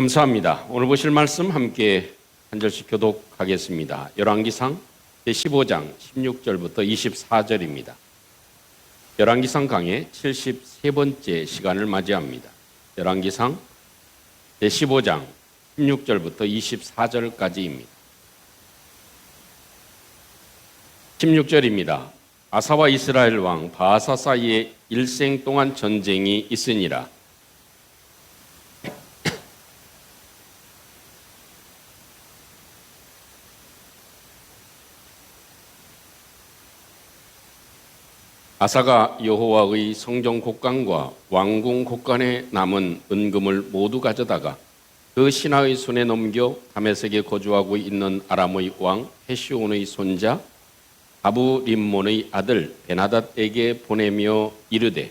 감사합니다. 오늘 보실 말씀 함께 한 절씩 교독하겠습니다. 열왕기상 제15장 16절부터 24절입니다. 열왕기상 강의 73번째 시간을 맞이합니다. 열왕기상 제15장 16절부터 24절까지입니다. 16절입니다. 아사와 이스라엘 왕 바아사 사이에 일생 동안 전쟁이 있으니라. 아사가 여호와의 성전 곡간과 왕궁 곡간에 남은 은금을 모두 가져다가 그 신하의 손에 넘겨 다메섹에 거주하고 있는 아람의 왕 헤시온의 손자 아부 림몬의 아들 베나닷에게 보내며 이르되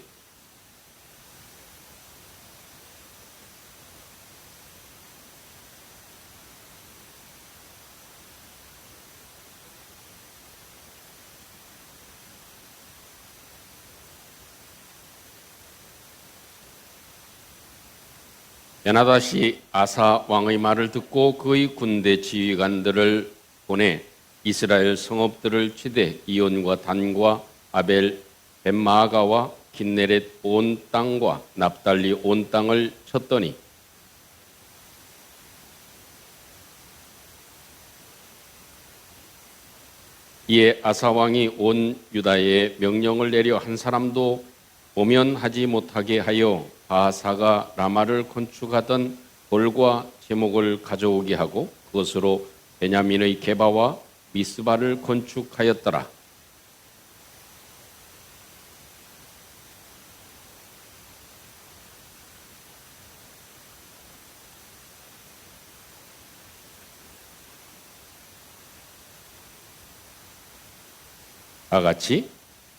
베나닷이 아사 왕의 말을 듣고 그의 군대 지휘관들을 보내 이스라엘 성읍들을 치되 이온과 단과 아벨 벳마아가와 긴네렛 온 땅과 납달리 온 땅을 쳤더니 이에 아사 왕이 온 유다에 명령을 내려 한 사람도 모면하지 못하게 하여 바아사가 라마를 건축하던 돌과 제목을 가져오게 하고 그것으로 베냐민의 게바와 미스바를 건축하였더라. 다같이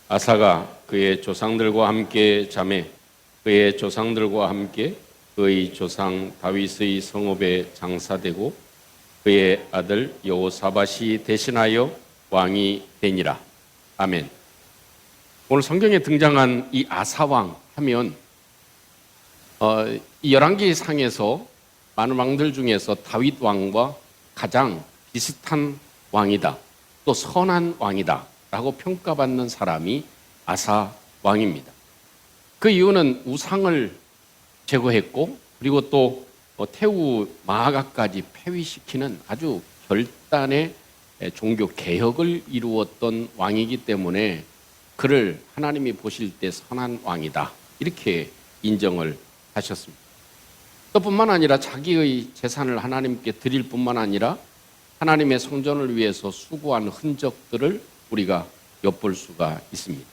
아사가 그의 조상들과 함께 자매 그의 조상들과 함께 그의 조상 다윗의 성읍에 장사되고 그의 아들 여호사밧이 대신하여 왕이 되니라. 아멘. 오늘 성경에 등장한 이 아사왕 하면 이 열왕기상에서 많은 왕들 중에서 다윗 왕과 가장 비슷한 왕이다. 또 선한 왕이다 라고 평가받는 사람이 아사 왕입니다. 그 이유는 우상을 제거했고 그리고 또 태우 마아가까지 폐위시키는 아주 결단의 종교 개혁을 이루었던 왕이기 때문에 그를 하나님이 보실 때 선한 왕이다 이렇게 인정을 하셨습니다. 또 뿐만 아니라 자기의 재산을 하나님께 드릴 뿐만 아니라 하나님의 성전을 위해서 수고한 흔적들을 우리가 엿볼 수가 있습니다.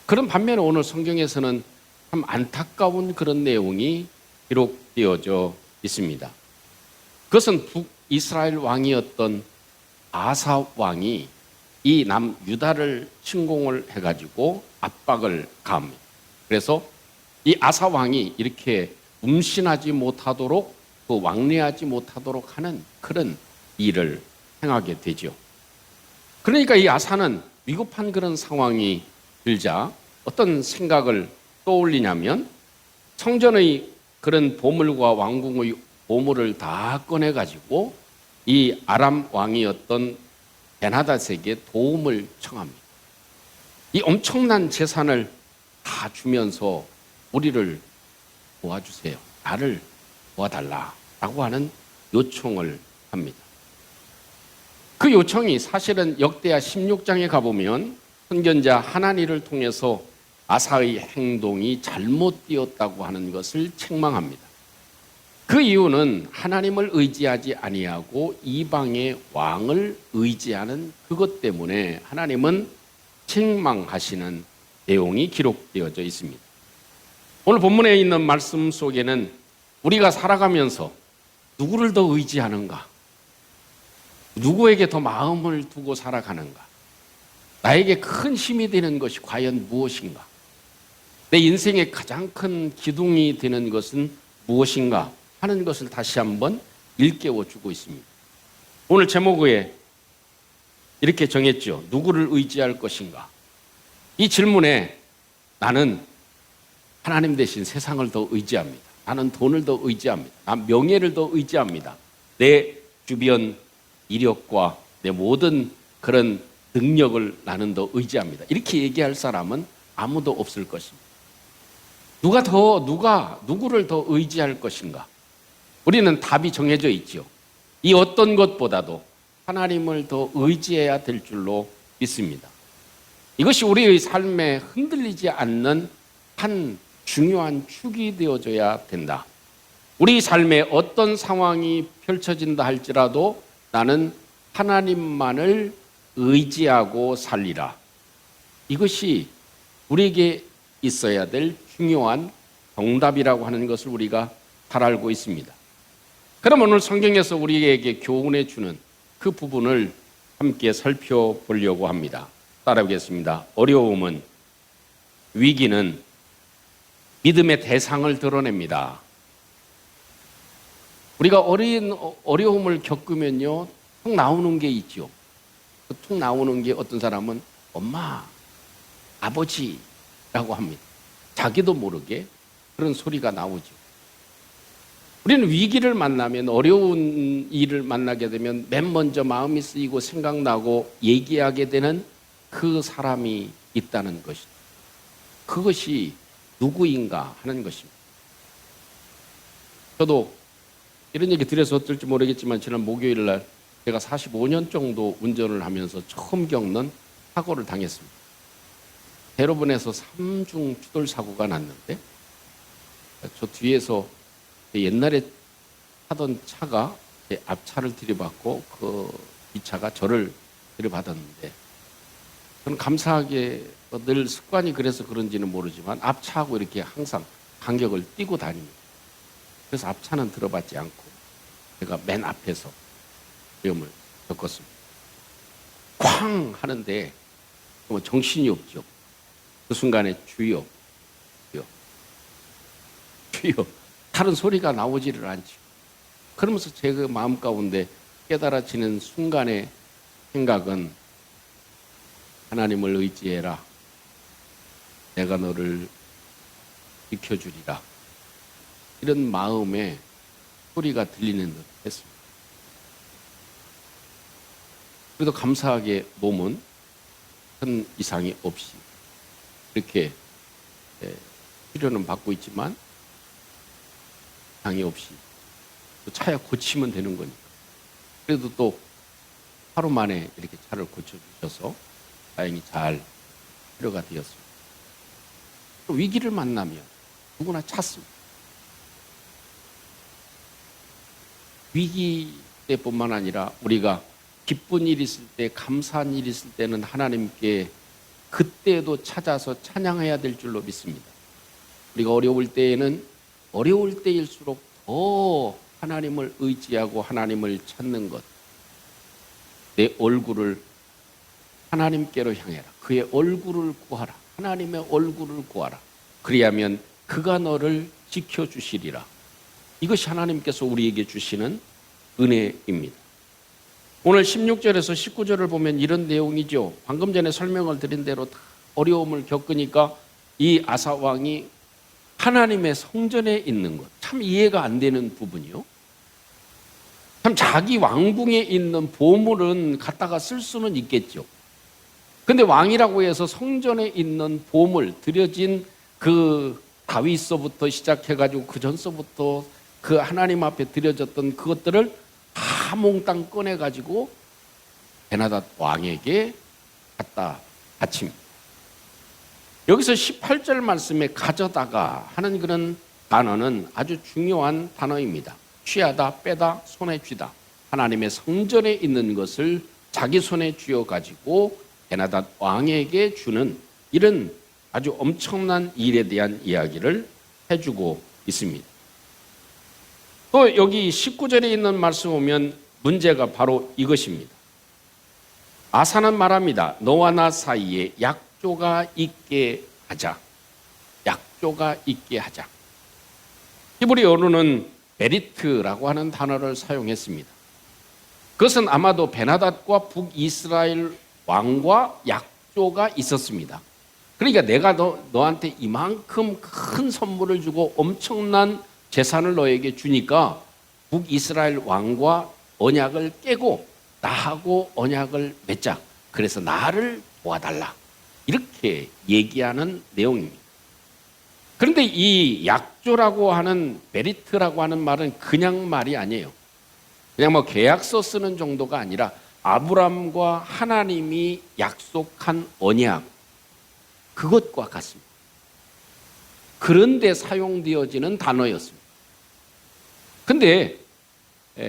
그런 반면에 오늘 성경에서는 참 안타까운 그런 내용이 기록되어져 있습니다. 그것은 북이스라엘 왕이었던 아사 왕이 이 남유다를 침공을 해가지고 압박을 가합니다. 그래서 이 아사 왕이 이렇게 음신하지 못하도록 그 왕래하지 못하도록 하는 그런 일을 행하게 되죠. 그러니까 이 아사는 위급한 그런 상황이 들자 어떤 생각을 떠올리냐면 성전의 그런 보물과 왕궁의 보물을 다 꺼내가지고 이 아람 왕이었던 베나닷에게 도움을 청합니다. 이 엄청난 재산을 다 주면서 우리를 도와주세요. 나를 도와달라라고 하는 요청을 합니다. 그 요청이 사실은 역대하 16장에 가보면 선견자 하나니를 통해서 아사의 행동이 잘못되었다고 하는 것을 책망합니다. 그 이유는 하나님을 의지하지 아니하고 이방의 왕을 의지하는 그것 때문에 하나님은 책망하시는 내용이 기록되어져 있습니다. 오늘 본문에 있는 말씀 속에는 우리가 살아가면서 누구를 더 의지하는가? 누구에게 더 마음을 두고 살아가는가? 나에게 큰 힘이 되는 것이 과연 무엇인가? 내 인생의 가장 큰 기둥이 되는 것은 무엇인가 하는 것을 다시 한번 일깨워주고 있습니다. 오늘 제목에 이렇게 정했죠. 누구를 의지할 것인가? 이 질문에 나는 하나님 대신 세상을 더 의지합니다. 나는 돈을 더 의지합니다. 난 명예를 더 의지합니다. 내 주변 이력과 내 모든 그런 능력을 나는 더 의지합니다. 이렇게 얘기할 사람은 아무도 없을 것입니다. 누구를 더 의지할 것인가? 우리는 답이 정해져 있죠. 이 어떤 것보다도 하나님을 더 의지해야 될 줄로 믿습니다. 이것이 우리의 삶에 흔들리지 않는 한 중요한 축이 되어줘야 된다. 우리 삶에 어떤 상황이 펼쳐진다 할지라도 나는 하나님만을 의지하고 살리라. 이것이 우리에게 있어야 될 중요한 정답이라고 하는 것을 우리가 잘 알고 있습니다. 그럼 오늘 성경에서 우리에게 교훈해 주는 그 부분을 함께 살펴보려고 합니다. 따라오겠습니다. 어려움은, 위기는 믿음의 대상을 드러냅니다. 우리가 어려움을 겪으면요, 툭 나오는 게 있죠. 툭 나오는 게 어떤 사람은 엄마, 아버지라고 합니다. 자기도 모르게 그런 소리가 나오죠. 우리는 위기를 만나면, 어려운 일을 만나게 되면 맨 먼저 마음이 쓰이고 생각나고 얘기하게 되는 그 사람이 있다는 것이죠. 그것이 누구인가 하는 것입니다. 저도 이런 얘기 드려서 어떨지 모르겠지만 지난 목요일 날 제가 45년 정도 운전을 하면서 처음 겪는 사고를 당했습니다. 대로변에서 3중 추돌 사고가 났는데 저 뒤에서 옛날에 타던 차가 제 앞차를 들이받고 그 뒷차가 저를 들이받았는데 저는 감사하게 늘 습관이 그래서 그런지는 모르지만 앞차하고 이렇게 항상 간격을 띄고 다닙니다. 그래서 앞차는 들어받지 않고 제가 맨 앞에서 위험을 겪었습니다. 쾅 하는데 정신이 없죠. 그 순간에 주여 다른 소리가 나오지를 않죠. 그러면서 제 그 마음 가운데 깨달아지는 순간의 생각은 하나님을 의지해라. 내가 너를 지켜주리라. 이런 마음의 소리가 들리는 듯 했습니다. 그래도 감사하게 몸은 큰 이상이 없이 이렇게 치료는 받고 있지만 이상이 없이 또 차야 고치면 되는 거니까. 그래도 또 하루 만에 이렇게 차를 고쳐주셔서 다행히 잘 치료가 되었습니다. 위기를 만나면 누구나 찾습니다. 위기 때뿐만 아니라 우리가 기쁜 일이 있을 때, 감사한 일이 있을 때는 하나님께 그때도 찾아서 찬양해야 될 줄로 믿습니다. 우리가 어려울 때에는 어려울 때일수록 더 하나님을 의지하고 하나님을 찾는 것. 내 얼굴을 하나님께로 향해라. 그의 얼굴을 구하라. 하나님의 얼굴을 구하라. 그리하면 그가 너를 지켜주시리라. 이것이 하나님께서 우리에게 주시는 은혜입니다. 오늘 16절에서 19절을 보면 이런 내용이죠. 방금 전에 설명을 드린 대로 다 어려움을 겪으니까 이 아사 왕이 하나님의 성전에 있는 것, 참 이해가 안 되는 부분이요. 참 자기 왕궁에 있는 보물은 갖다가 쓸 수는 있겠죠. 근데 왕이라고 해서 성전에 있는 보물, 드려진 그 다윗서부터 시작해가지고 그 전서부터 그 하나님 앞에 드려졌던 그것들을 다 몽땅 꺼내가지고 베나닷 왕에게 갖다 바칩니다. 여기서 18절 말씀에 가져다가 하는 그런 단어는 아주 중요한 단어입니다. 취하다, 빼다, 손에 쥐다. 하나님의 성전에 있는 것을 자기 손에 쥐어가지고 베나닷 왕에게 주는 이런 아주 엄청난 일에 대한 이야기를 해주고 있습니다. 또 여기 19절에 있는 말씀 보면 문제가 바로 이것입니다. 아사는 말합니다. 너와 나 사이에 약조가 있게 하자. 약조가 있게 하자. 히브리어로는 베리트라고 하는 단어를 사용했습니다. 그것은 아마도 베나닷과 북이스라엘 왕과 약조가 있었습니다. 그러니까 내가 너한테 이만큼 큰 선물을 주고 엄청난 재산을 너에게 주니까 북이스라엘 왕과 언약을 깨고 나하고 언약을 맺자. 그래서 나를 도와달라. 이렇게 얘기하는 내용입니다. 그런데 이 약조라고 하는 메리트라고 하는 말은 그냥 말이 아니에요. 그냥 뭐 계약서 쓰는 정도가 아니라 아브라함과 하나님이 약속한 언약, 그것과 같습니다. 그런데 사용되어지는 단어였습니다. 근데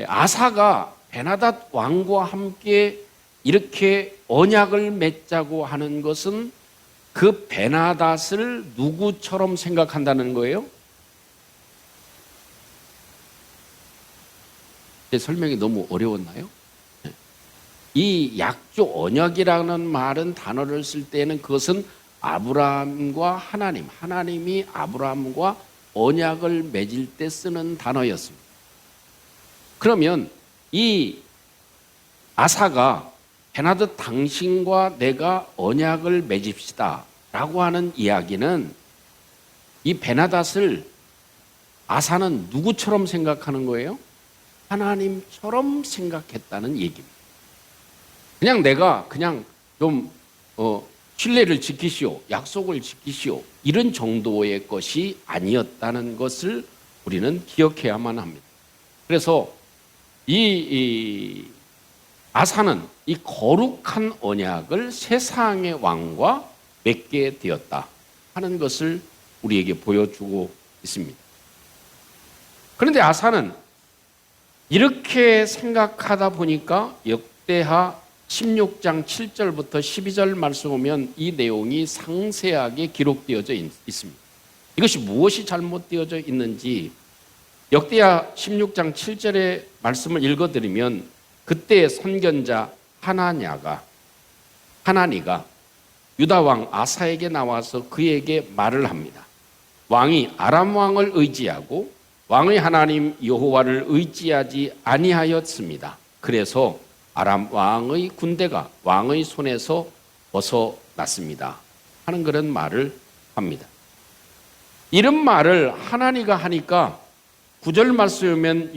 아사가 베나닷 왕과 함께 이렇게 언약을 맺자고 하는 것은 그 베나닷을 누구처럼 생각한다는 거예요? 제 설명이 너무 어려웠나요? 이 약조 언약이라는 말은 단어를 쓸 때는 그것은 아브라함과 하나님이 아브라함과 언약을 맺을 때 쓰는 단어였습니다. 그러면 이 아사가 베나닷 당신과 내가 언약을 맺읍시다 라고 하는 이야기는 이 베나닷을 아사는 누구처럼 생각하는 거예요? 하나님처럼 생각했다는 얘기입니다. 그냥 내가 그냥 좀 신뢰를 지키시오, 약속을 지키시오 이런 정도의 것이 아니었다는 것을 우리는 기억해야만 합니다. 그래서 이 아사는 이 거룩한 언약을 세상의 왕과 맺게 되었다 하는 것을 우리에게 보여주고 있습니다. 그런데 아사는 이렇게 생각하다 보니까 역대하 16장 7절부터 12절 말씀 보면 이 내용이 상세하게 기록되어져 있습니다. 이것이 무엇이 잘못되어져 있는지 역대하 16장 7절의 말씀을 읽어드리면 그때 선견자 하나니가 유다 왕 아사에게 나와서 그에게 말을 합니다. 왕이 아람 왕을 의지하고 왕의 하나님 여호와를 의지하지 아니하였습니다. 그래서 아람 왕의 군대가 왕의 손에서 벗어났습니다 하는 그런 말을 합니다. 이런 말을 하나니가 하니까 9절 말씀이면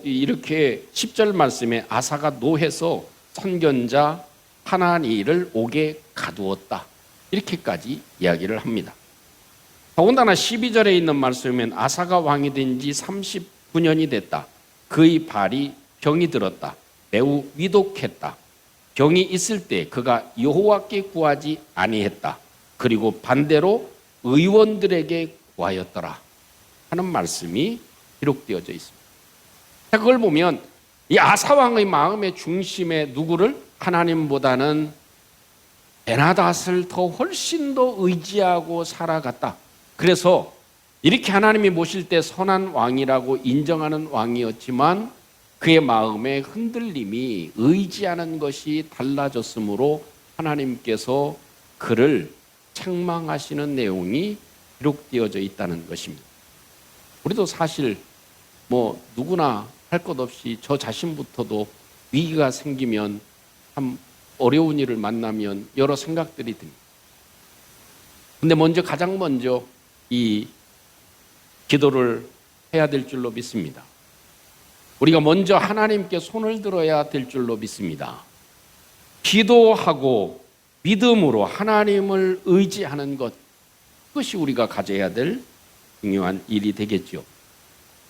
이렇게 10절 말씀에 아사가 노해서 선견자 하나니를 옥에 가두었다 이렇게까지 이야기를 합니다. 더군다나 12절에 있는 말씀이면 아사가 왕이 된 지 39년이 됐다. 그의 발이 병이 들었다. 매우 위독했다. 병이 있을 때 그가 여호와께 구하지 아니했다. 그리고 반대로 의원들에게 구하였더라 하는 말씀이 기록되어져 있습니다. 그걸 보면 이 아사 왕의 마음의 중심에 누구를 하나님보다는 베나닷을 더 훨씬 더 의지하고 살아갔다. 그래서 이렇게 하나님이 모실 때 선한 왕이라고 인정하는 왕이었지만 그의 마음의 흔들림이 의지하는 것이 달라졌으므로 하나님께서 그를 책망하시는 내용이 기록되어져 있다는 것입니다. 우리도 사실 뭐 누구나 할 것 없이 저 자신부터도 위기가 생기면 참 어려운 일을 만나면 여러 생각들이 듭니다. 근데 가장 먼저 이 기도를 해야 될 줄로 믿습니다. 우리가 먼저 하나님께 손을 들어야 될 줄로 믿습니다. 기도하고 믿음으로 하나님을 의지하는 것, 그것이 우리가 가져야 될 중요한 일이 되겠죠.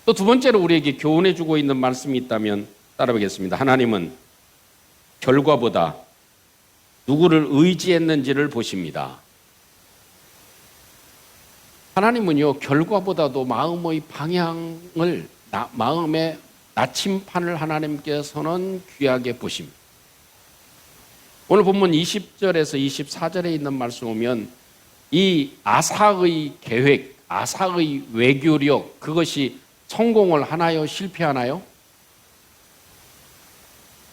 또 두 번째로 우리에게 교훈해 주고 있는 말씀이 있다면 따라보겠습니다. 하나님은 결과보다 누구를 의지했는지를 보십니다. 하나님은요, 결과보다도 마음의 방향을, 마음의 나침판을 하나님께서는 귀하게 보십니다. 오늘 본문 20절에서 24절에 있는 말씀 보면 이 아사의 계획, 아사의 외교력, 그것이 성공을 하나요? 실패하나요?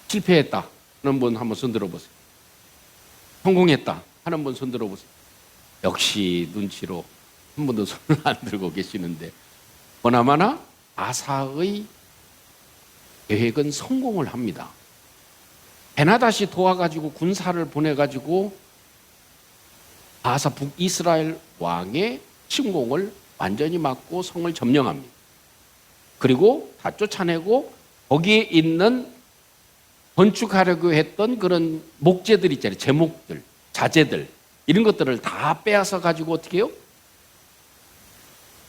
실패했다 하는 분 한번 손 들어보세요. 성공했다 하는 분 손 들어보세요. 역시 눈치로 한 분도 손을 안 들고 계시는데 보나마나 아사의 계획은 성공을 합니다. 베나닷이 도와가지고 군사를 보내가지고 아사 북이스라엘 왕의 침공을 완전히 막고 성을 점령합니다. 그리고 다 쫓아내고 거기에 있는 건축하려고 했던 그런 목재들 있잖아요. 제목들, 자재들 이런 것들을 다 빼앗아 가지고 어떻게 해요?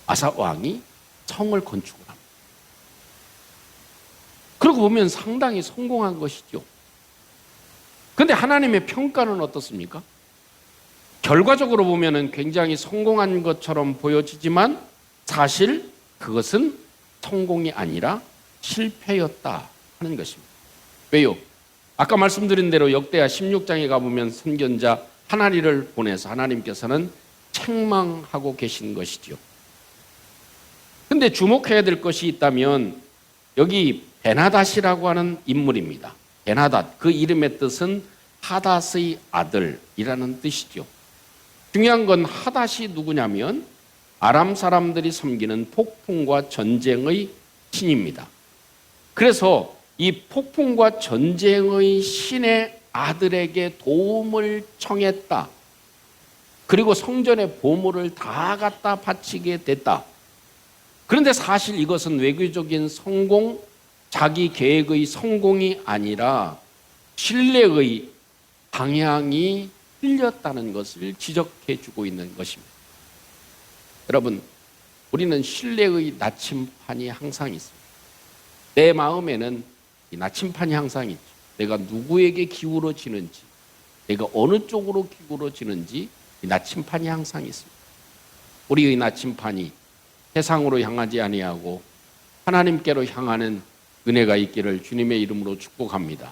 아사 왕이 성을 건축을 합니다. 그러고 보면 상당히 성공한 것이죠. 그런데 하나님의 평가는 어떻습니까? 결과적으로 보면 굉장히 성공한 것처럼 보여지지만 사실 그것은 성공이 아니라 실패였다 하는 것입니다. 왜요? 아까 말씀드린 대로 역대하 16장에 가보면 선견자 하나리를 보내서 하나님께서는 책망하고 계신 것이죠. 근데 주목해야 될 것이 있다면 여기 베나닷이라고 하는 인물입니다. 베나닷, 그 이름의 뜻은 하닷의 아들이라는 뜻이죠. 중요한 건 하닷이 누구냐면 아람 사람들이 섬기는 폭풍과 전쟁의 신입니다. 그래서 이 폭풍과 전쟁의 신의 아들에게 도움을 청했다. 그리고 성전의 보물을 다 갖다 바치게 됐다. 그런데 사실 이것은 외교적인 성공, 자기 계획의 성공이 아니라 신뢰의 방향이 틀렸다는 것을 지적해 주고 있는 것입니다. 여러분, 우리는 신뢰의 나침판이 항상 있습니다. 내 마음에는 이 나침판이 항상 있죠. 내가 누구에게 기울어지는지, 내가 어느 쪽으로 기울어지는지 이 나침판이 항상 있습니다. 우리의 나침판이 세상으로 향하지 아니하고 하나님께로 향하는 은혜가 있기를 주님의 이름으로 축복합니다.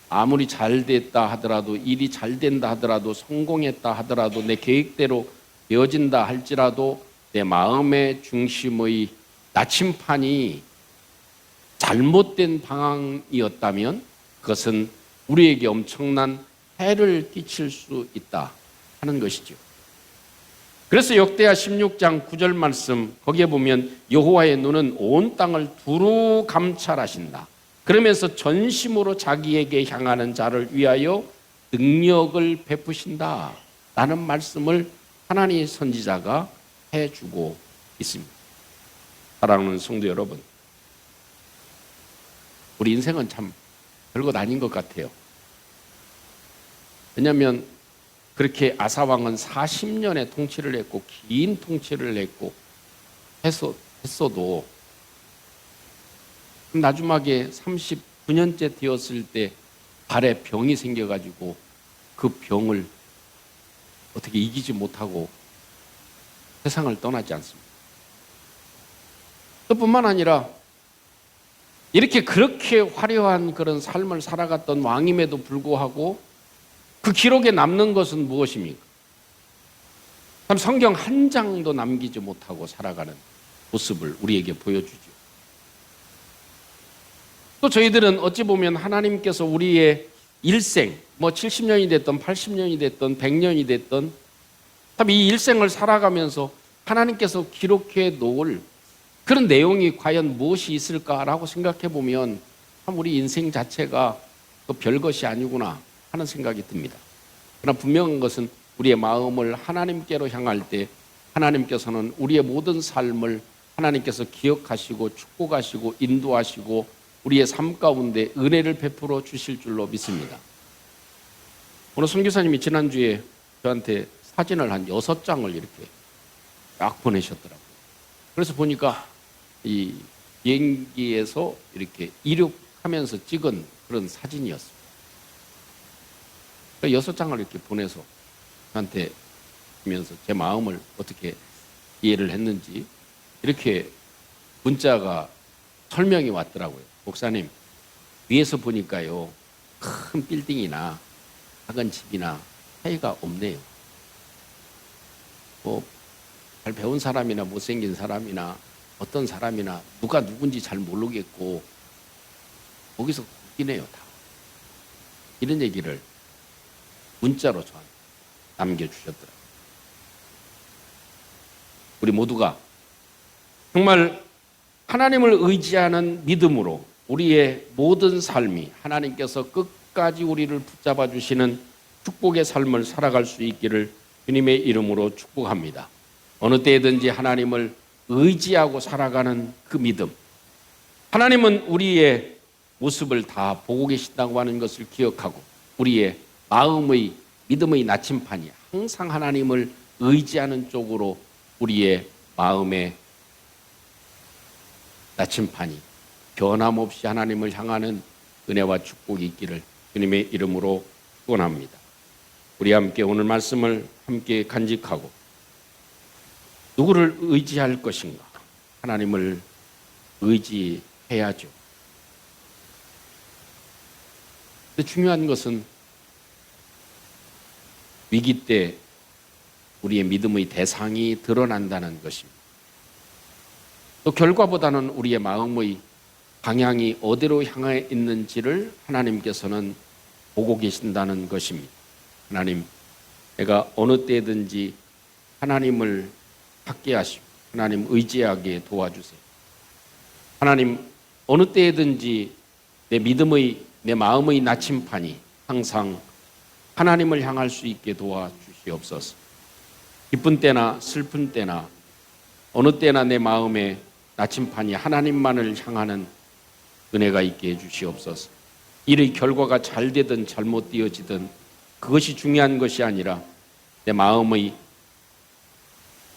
아무리 잘 됐다 하더라도, 일이 잘 된다 하더라도, 성공했다 하더라도, 내 계획대로 되어진다 할지라도 내 마음의 중심의 나침판이 잘못된 방향이었다면 그것은 우리에게 엄청난 해를 끼칠 수 있다 하는 것이죠. 그래서 역대하 16장 9절 말씀 거기에 보면 여호와의 눈은 온 땅을 두루 감찰하신다. 그러면서 전심으로 자기에게 향하는 자를 위하여 능력을 베푸신다 라는 말씀을 하나님의 선지자가 해주고 있습니다. 사랑하는 성도 여러분, 우리 인생은 참 별것 아닌 것 같아요. 왜냐하면 그렇게 아사왕은 40년의 통치를 했고 긴 통치를 했고 했어도 나중에 39년째 되었을 때 발에 병이 생겨가지고 그 병을 어떻게 이기지 못하고 세상을 떠나지 않습니다. 그뿐만 아니라 이렇게 그렇게 화려한 그런 삶을 살아갔던 왕임에도 불구하고 그 기록에 남는 것은 무엇입니까? 참 성경 한 장도 남기지 못하고 살아가는 모습을 우리에게 보여주죠. 또 저희들은 어찌 보면 하나님께서 우리의 일생, 70년이 됐든 80년이 됐든 100년이 됐든 참 이 일생을 살아가면서 하나님께서 기록해 놓을 그런 내용이 과연 무엇이 있을까라고 생각해 보면 참 우리 인생 자체가 별것이 아니구나 하는 생각이 듭니다. 그러나 분명한 것은 우리의 마음을 하나님께로 향할 때 하나님께서는 우리의 모든 삶을 하나님께서 기억하시고 축복하시고 인도하시고 우리의 삶 가운데 은혜를 베풀어 주실 줄로 믿습니다. 오늘 선교사님이 지난주에 저한테 사진을 한 6장을 이렇게 딱 보내셨더라고요. 그래서 보니까 이 비행기에서 이렇게 이륙하면서 찍은 그런 사진이었어요. 6장을 이렇게 보내서 저한테 보면서 제 마음을 어떻게 이해를 했는지 이렇게 문자가 설명이 왔더라고요. 목사님, 위에서 보니까요 큰 빌딩이나 작은 집이나 차이가 없네요. 잘 배운 사람이나 못생긴 사람이나 어떤 사람이나 누가 누군지 잘 모르겠고 거기서 웃기네요 다. 이런 얘기를 문자로 저한테 남겨주셨더라고요. 우리 모두가 정말 하나님을 의지하는 믿음으로 우리의 모든 삶이 하나님께서 끝까지 우리를 붙잡아 주시는 축복의 삶을 살아갈 수 있기를 주님의 이름으로 축복합니다. 어느 때든지 하나님을 의지하고 살아가는 그 믿음, 하나님은 우리의 모습을 다 보고 계신다고 하는 것을 기억하고 우리의 마음의 믿음의 나침판이 항상 하나님을 의지하는 쪽으로 우리의 마음의 나침판이 변함없이 하나님을 향하는 은혜와 축복이 있기를 주님의 이름으로 축원합니다. 우리 함께 오늘 말씀을 함께 간직하고 누구를 의지할 것인가? 하나님을 의지해야죠. 근데 중요한 것은 위기 때 우리의 믿음의 대상이 드러난다는 것입니다. 또 결과보다는 우리의 마음의 방향이 어디로 향해 있는지를 하나님께서는 보고 계신다는 것입니다. 하나님, 내가 어느 때든지 하나님을 찾게 하시고 하나님 의지하게 도와주세요. 하나님, 어느 때든지 내 믿음의 내 마음의 나침판이 항상 하나님을 향할 수 있게 도와주시옵소서. 기쁜 때나 슬픈 때나 어느 때나 내 마음에 나침판이 하나님만을 향하는 은혜가 있게 해주시옵소서. 일의 결과가 잘 되든 잘못 되어지든 그것이 중요한 것이 아니라 내 마음의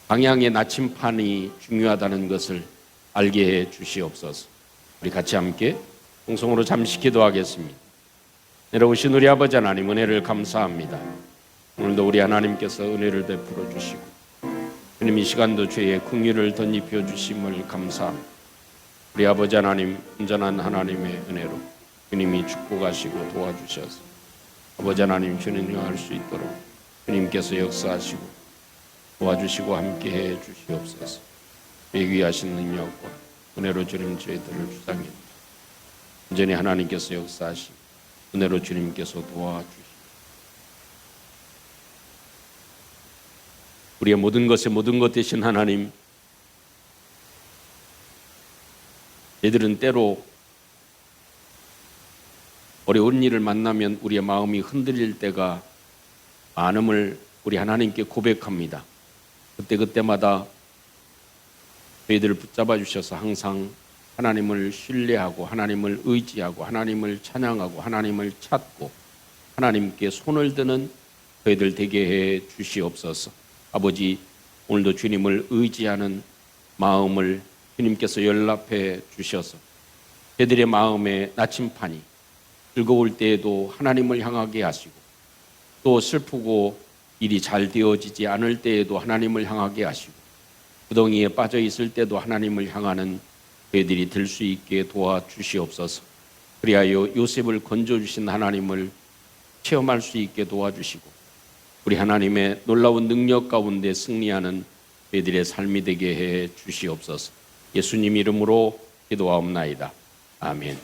방향의 나침판이 중요하다는 것을 알게 해 주시옵소서. 우리 같이 함께 공성으로 잠시 기도하겠습니다. 내려오신 우리 아버지 하나님, 은혜를 감사합니다. 오늘도 우리 하나님께서 은혜를 베풀어 주시고 주님 이 시간도 죄의 긍휼을 덧입혀 주심을 감사합니다. 우리 아버지 하나님, 온전한 하나님의 은혜로 주님이 축복하시고 도와주셔서 아버지 하나님 주님 향할 수 있도록 주님께서 역사하시고 도와주시고 함께해 주시옵소서. 예귀하신 능력과 은혜로 주님 저희들을 주장해 온전히 하나님께서 역사하시고 은혜로 주님께서 도와주시고 우리의 모든 것의 모든 것 되신 하나님, 저희들은 때로 어려운 일을 만나면 우리의 마음이 흔들릴 때가 많음을 우리 하나님께 고백합니다. 그때마다 저희들을 붙잡아 주셔서 항상 하나님을 신뢰하고 하나님을 의지하고 하나님을 찬양하고 하나님을 찾고 하나님께 손을 드는 저희들 되게 해 주시옵소서. 아버지, 오늘도 주님을 의지하는 마음을 주님께서 연락해 주셔서 저희들의 마음의 나침판이 즐거울 때에도 하나님을 향하게 하시고 또 슬프고 일이 잘 되어지지 않을 때에도 하나님을 향하게 하시고 구덩이에 빠져 있을 때도 하나님을 향하는 저희들이 될 수 있게 도와주시옵소서. 그리하여 요셉을 건져주신 하나님을 체험할 수 있게 도와주시고 우리 하나님의 놀라운 능력 가운데 승리하는 저희들의 삶이 되게 해 주시옵소서. 예수님 이름으로 기도하옵나이다. 아멘.